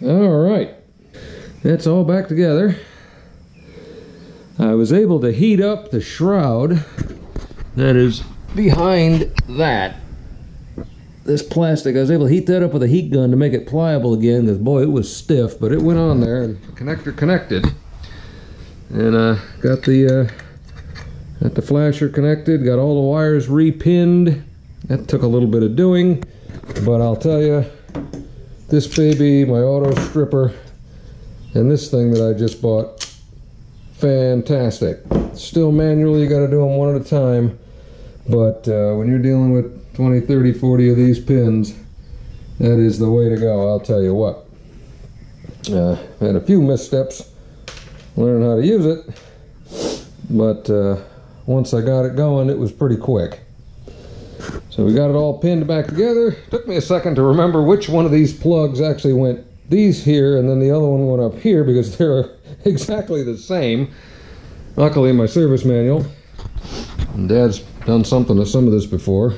All right, it's all back together. I was able to heat up the shroud that is behind this plastic. I was able to heat that up with a heat gun to make it pliable again, because boy, it was stiff, but it went on there and the connector connected. And got the flasher connected, got all the wires repinned. That took a little bit of doing, but I'll tell you, this baby, my auto stripper, and this thing that I just bought, fantastic. Still manual, you got to do them one at a time, but when you're dealing with 20, 30, 40 of these pins, that is the way to go, I'll tell you what. Had a few missteps learning how to use it, but once I got it going, it was pretty quick. So we got it all pinned back together. Took me a second to remember which one of these plugs actually went, these here, and then the other one went up here, because they're exactly the same. Luckily, my service manual, and Dad's done something to some of this before,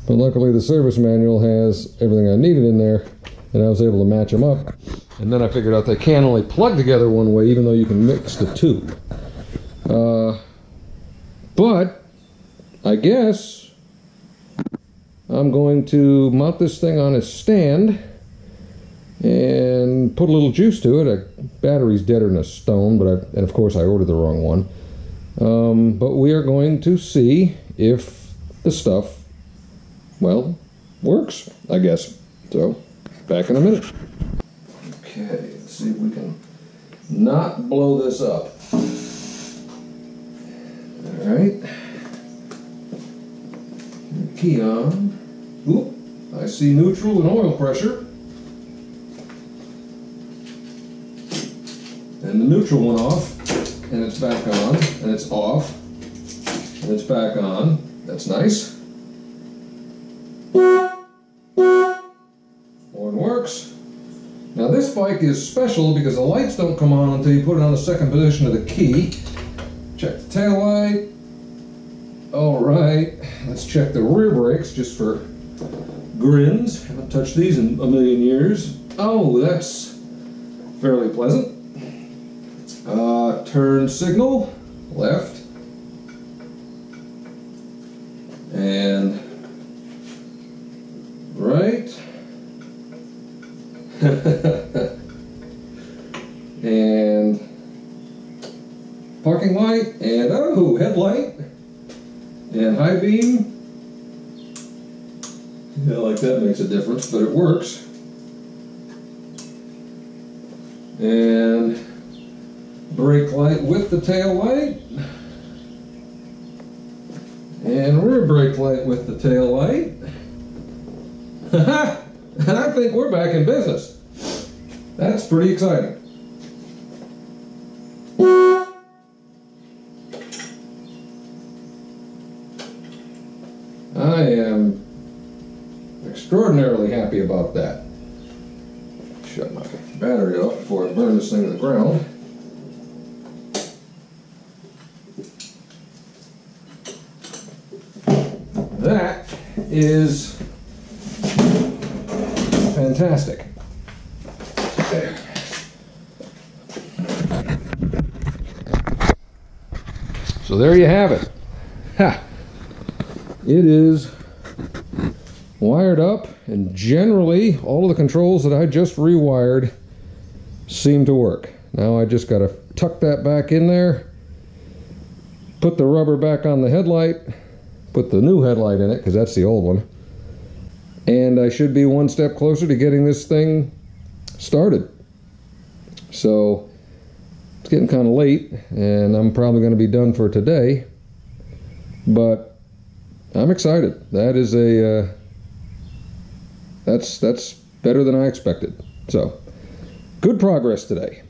but luckily the service manual has everything I needed in there, and I was able to match them up. And then I figured out they can only plug together one way, even though you can mix the two. But I guess I'm going to mount this thing on its stand and put a little juice to it. Battery's deader than a stone, and of course I ordered the wrong one. But we are going to see if the stuff, well, works, I guess. So, back in a minute. Okay, let's see if we can not blow this up. Alright. Key on. Oop, I see neutral and oil pressure. And the neutral went off, and it's back on, and it's off, and it's back on. That's nice. One works. Now this bike is special because the lights don't come on until you put it on the second position of the key. Check the tail light. Alright, let's check the rear brakes just for grins. Haven't touched these in a million years. Oh, that's fairly pleasant. Turn signal, left. And right. And parking light, and oh, headlight, and high beam. Yeah, like that makes a difference, but it works. And brake light with the tail light, and rear brake light with the tail light. And I think we're back in business. That's pretty exciting. I am extraordinarily happy about that. Shut my battery off before I burn this thing to the ground. That is fantastic. There. So there you have it. Ha! It is wired up, and generally all of the controls that I just rewired seem to work. Now I just got to tuck that back in there, put the rubber back on the headlight, put the new headlight in it because that's the old one, and I should be one step closer to getting this thing started. So it's getting kind of late, and I'm probably going to be done for today, but I'm excited. That is that's better than I expected. So good progress today.